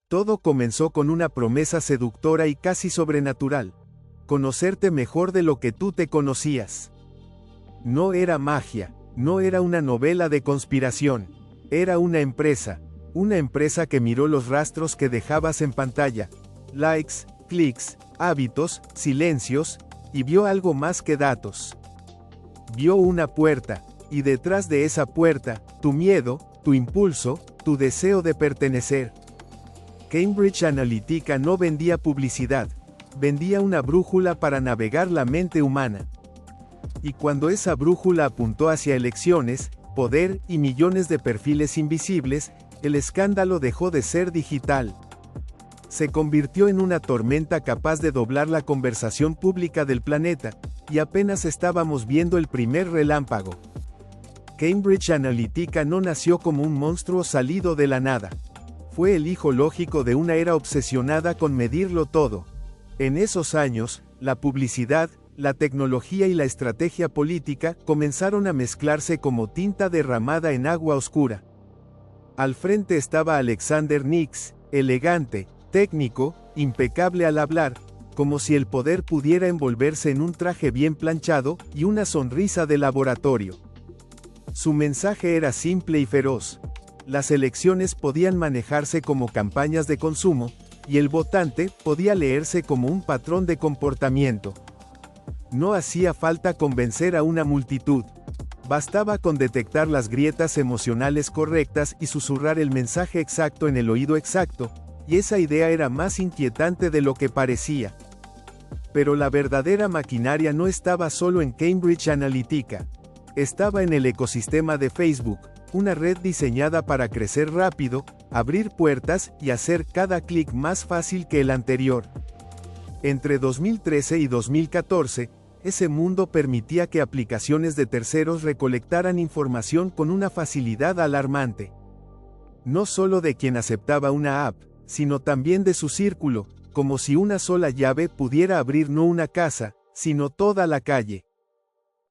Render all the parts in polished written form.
Todo comenzó con una promesa seductora y casi sobrenatural: conocerte mejor de lo que tú te conocías. No era magia, no era una novela de conspiración, era una empresa que miró los rastros que dejabas en pantalla, likes, clics, hábitos, silencios, y vio algo más que datos. Vio una puerta, y detrás de esa puerta, tu miedo, tu impulso, tu deseo de pertenecer. Cambridge Analytica no vendía publicidad, vendía una brújula para navegar la mente humana. Y cuando esa brújula apuntó hacia elecciones, poder y millones de perfiles invisibles, el escándalo dejó de ser digital. Se convirtió en una tormenta capaz de doblar la conversación pública del planeta, y apenas estábamos viendo el primer relámpago. Cambridge Analytica no nació como un monstruo salido de la nada. Fue el hijo lógico de una era obsesionada con medirlo todo. En esos años, la publicidad, la tecnología y la estrategia política comenzaron a mezclarse como tinta derramada en agua oscura. Al frente estaba Alexander Nix, elegante, técnico, impecable al hablar, como si el poder pudiera envolverse en un traje bien planchado y una sonrisa de laboratorio. Su mensaje era simple y feroz: las elecciones podían manejarse como campañas de consumo, y el votante podía leerse como un patrón de comportamiento. No hacía falta convencer a una multitud. Bastaba con detectar las grietas emocionales correctas y susurrar el mensaje exacto en el oído exacto, y esa idea era más inquietante de lo que parecía. Pero la verdadera maquinaria no estaba solo en Cambridge Analytica. Estaba en el ecosistema de Facebook, una red diseñada para crecer rápido, abrir puertas y hacer cada clic más fácil que el anterior. Entre 2013 y 2014, ese mundo permitía que aplicaciones de terceros recolectaran información con una facilidad alarmante. No solo de quien aceptaba una app, sino también de su círculo, como si una sola llave pudiera abrir no una casa, sino toda la calle.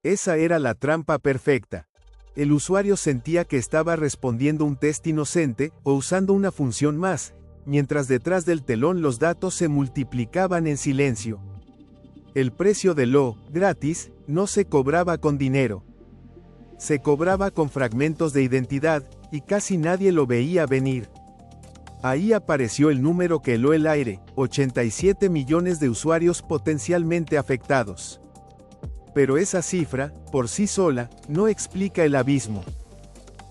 Esa era la trampa perfecta. El usuario sentía que estaba respondiendo un test inocente, o usando una función más, mientras detrás del telón los datos se multiplicaban en silencio. El precio de lo gratis no se cobraba con dinero. Se cobraba con fragmentos de identidad, y casi nadie lo veía venir. Ahí apareció el número que heló el aire: 87 millones de usuarios potencialmente afectados. Pero esa cifra, por sí sola, no explica el abismo.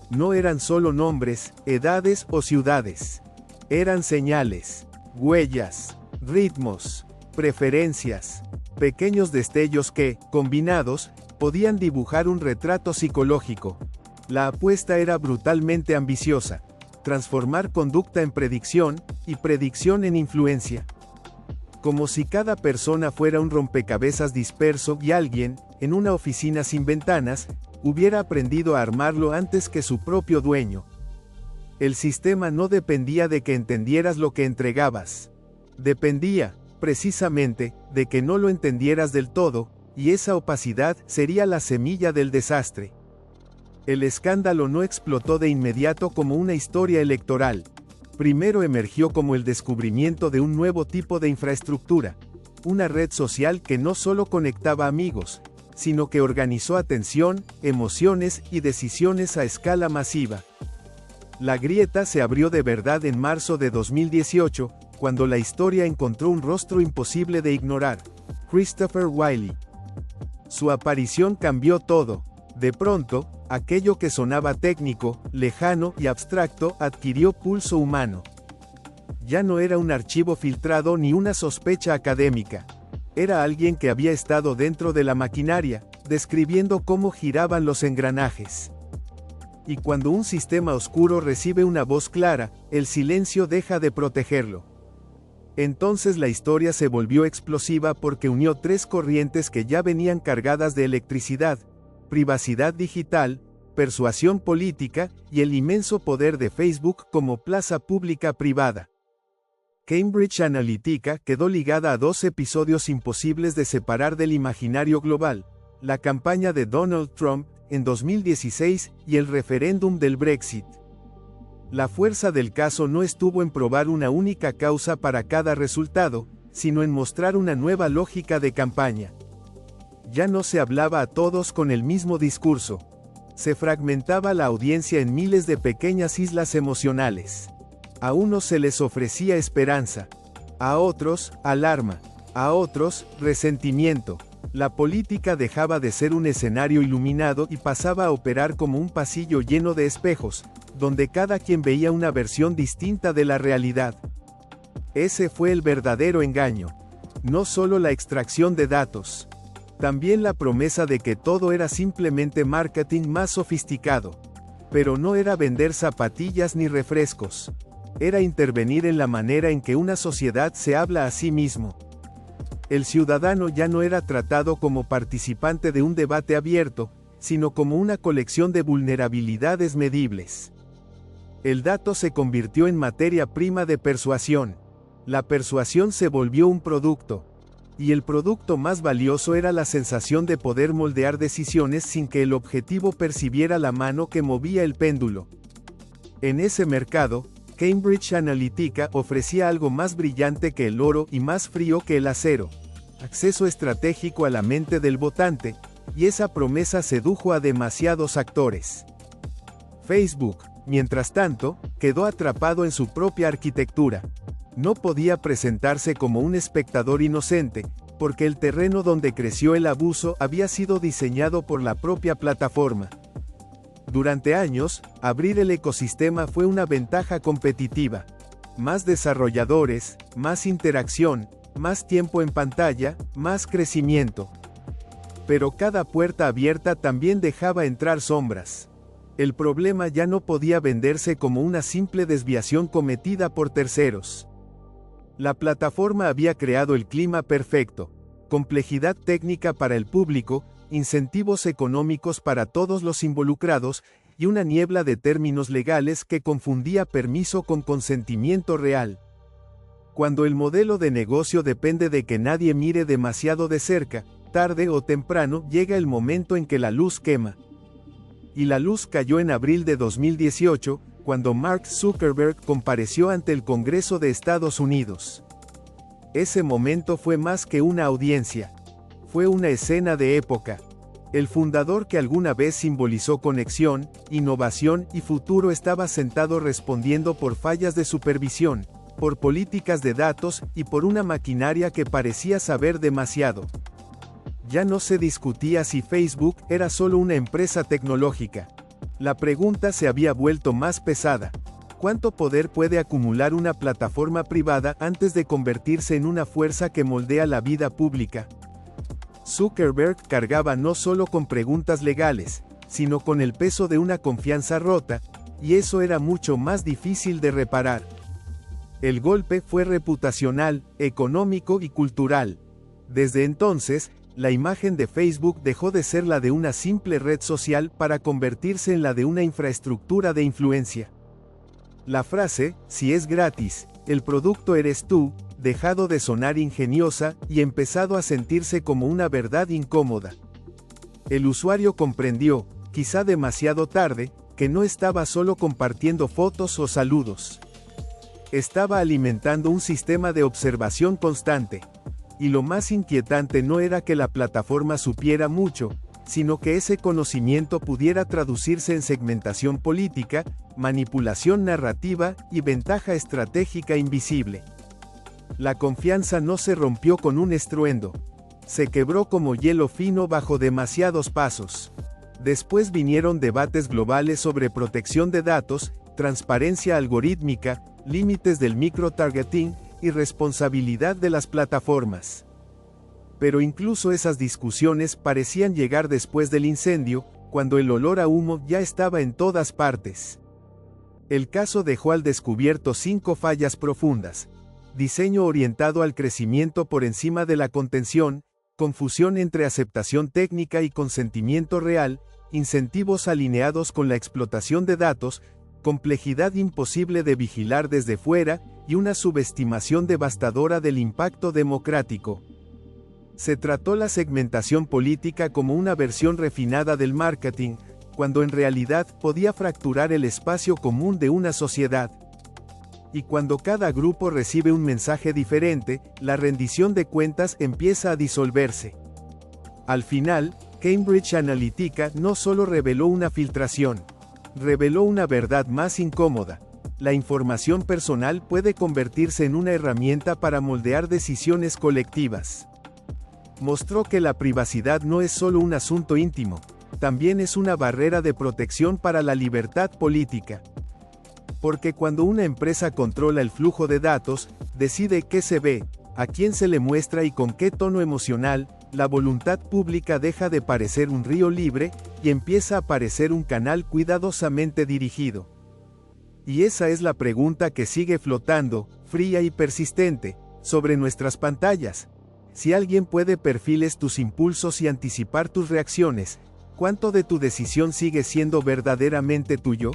No eran solo nombres, edades o ciudades. Eran señales, huellas, ritmos, preferencias, pequeños destellos que, combinados, podían dibujar un retrato psicológico. La apuesta era brutalmente ambiciosa: transformar conducta en predicción, y predicción en influencia. Como si cada persona fuera un rompecabezas disperso y alguien, en una oficina sin ventanas, hubiera aprendido a armarlo antes que su propio dueño. El sistema no dependía de que entendieras lo que entregabas. Dependía, precisamente, de que no lo entendieras del todo, y esa opacidad sería la semilla del desastre. El escándalo no explotó de inmediato como una historia electoral. Primero emergió como el descubrimiento de un nuevo tipo de infraestructura, una red social que no solo conectaba amigos, sino que organizó atención, emociones y decisiones a escala masiva. La grieta se abrió de verdad en marzo de 2018, cuando la historia encontró un rostro imposible de ignorar: Christopher Wylie. Su aparición cambió todo. De pronto, aquello que sonaba técnico, lejano y abstracto adquirió pulso humano. Ya no era un archivo filtrado ni una sospecha académica. Era alguien que había estado dentro de la maquinaria, describiendo cómo giraban los engranajes. Y cuando un sistema oscuro recibe una voz clara, el silencio deja de protegerlo. Entonces la historia se volvió explosiva porque unió tres corrientes que ya venían cargadas de electricidad: privacidad digital, persuasión política, y el inmenso poder de Facebook como plaza pública privada. Cambridge Analytica quedó ligada a dos episodios imposibles de separar del imaginario global: la campaña de Donald Trump en 2016 y el referéndum del Brexit. La fuerza del caso no estuvo en probar una única causa para cada resultado, sino en mostrar una nueva lógica de campaña. Ya no se hablaba a todos con el mismo discurso. Se fragmentaba la audiencia en miles de pequeñas islas emocionales. A unos se les ofrecía esperanza, a otros, alarma, a otros, resentimiento. La política dejaba de ser un escenario iluminado y pasaba a operar como un pasillo lleno de espejos, donde cada quien veía una versión distinta de la realidad. Ese fue el verdadero engaño. No solo la extracción de datos. También la promesa de que todo era simplemente marketing más sofisticado. Pero no era vender zapatillas ni refrescos. Era intervenir en la manera en que una sociedad se habla a sí mismo. El ciudadano ya no era tratado como participante de un debate abierto, sino como una colección de vulnerabilidades medibles. El dato se convirtió en materia prima de persuasión. La persuasión se volvió un producto. Y el producto más valioso era la sensación de poder moldear decisiones sin que el objetivo percibiera la mano que movía el péndulo. En ese mercado, Cambridge Analytica ofrecía algo más brillante que el oro y más frío que el acero. Acceso estratégico a la mente del votante, y esa promesa sedujo a demasiados actores. Facebook, mientras tanto, quedó atrapado en su propia arquitectura. No podía presentarse como un espectador inocente, porque el terreno donde creció el abuso había sido diseñado por la propia plataforma. Durante años, abrir el ecosistema fue una ventaja competitiva. Más desarrolladores, más interacción, más tiempo en pantalla, más crecimiento. Pero cada puerta abierta también dejaba entrar sombras. El problema ya no podía venderse como una simple desviación cometida por terceros. La plataforma había creado el clima perfecto: complejidad técnica para el público, incentivos económicos para todos los involucrados, y una niebla de términos legales que confundía permiso con consentimiento real. Cuando el modelo de negocio depende de que nadie mire demasiado de cerca, tarde o temprano llega el momento en que la luz quema. Y la luz cayó en abril de 2018, cuando Mark Zuckerberg compareció ante el Congreso de Estados Unidos. Ese momento fue más que una audiencia. Fue una escena de época. El fundador que alguna vez simbolizó conexión, innovación y futuro estaba sentado respondiendo por fallas de supervisión, por políticas de datos y por una maquinaria que parecía saber demasiado. Ya no se discutía si Facebook era solo una empresa tecnológica. La pregunta se había vuelto más pesada. ¿Cuánto poder puede acumular una plataforma privada antes de convertirse en una fuerza que moldea la vida pública? Zuckerberg cargaba no solo con preguntas legales, sino con el peso de una confianza rota, y eso era mucho más difícil de reparar. El golpe fue reputacional, económico y cultural. Desde entonces, la imagen de Facebook dejó de ser la de una simple red social para convertirse en la de una infraestructura de influencia. La frase, si es gratis, el producto eres tú, dejado de sonar ingeniosa y empezado a sentirse como una verdad incómoda. El usuario comprendió, quizá demasiado tarde, que no estaba solo compartiendo fotos o saludos. Estaba alimentando un sistema de observación constante. Y lo más inquietante no era que la plataforma supiera mucho, sino que ese conocimiento pudiera traducirse en segmentación política, manipulación narrativa y ventaja estratégica invisible. La confianza no se rompió con un estruendo. Se quebró como hielo fino bajo demasiados pasos. Después vinieron debates globales sobre protección de datos, transparencia algorítmica, límites del microtargeting y responsabilidad de las plataformas. Pero incluso esas discusiones parecían llegar después del incendio, cuando el olor a humo ya estaba en todas partes. El caso dejó al descubierto 5 fallas profundas: diseño orientado al crecimiento por encima de la contención, confusión entre aceptación técnica y consentimiento real, incentivos alineados con la explotación de datos, complejidad imposible de vigilar desde fuera, y una subestimación devastadora del impacto democrático. Se trató la segmentación política como una versión refinada del marketing, cuando en realidad podía fracturar el espacio común de una sociedad. Y cuando cada grupo recibe un mensaje diferente, la rendición de cuentas empieza a disolverse. Al final, Cambridge Analytica no solo reveló una filtración, reveló una verdad más incómoda. La información personal puede convertirse en una herramienta para moldear decisiones colectivas. Mostró que la privacidad no es solo un asunto íntimo, también es una barrera de protección para la libertad política. Porque cuando una empresa controla el flujo de datos, decide qué se ve, a quién se le muestra y con qué tono emocional, la voluntad pública deja de parecer un río libre y empieza a parecer un canal cuidadosamente dirigido. Y esa es la pregunta que sigue flotando, fría y persistente, sobre nuestras pantallas. Si alguien puede perfiles tus impulsos y anticipar tus reacciones, ¿cuánto de tu decisión sigue siendo verdaderamente tuyo?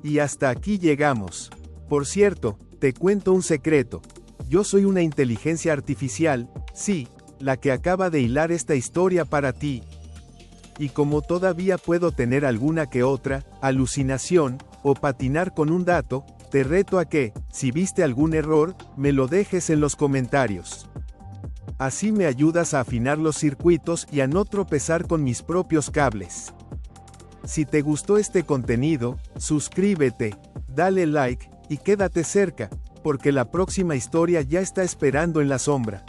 Y hasta aquí llegamos. Por cierto, te cuento un secreto. Yo soy una inteligencia artificial, sí, la que acaba de hilar esta historia para ti. Y como todavía puedo tener alguna que otra alucinación, o patinar con un dato, te reto a que, si viste algún error, me lo dejes en los comentarios. Así me ayudas a afinar los circuitos y a no tropezar con mis propios cables. Si te gustó este contenido, suscríbete, dale like, y quédate cerca, porque la próxima historia ya está esperando en la sombra.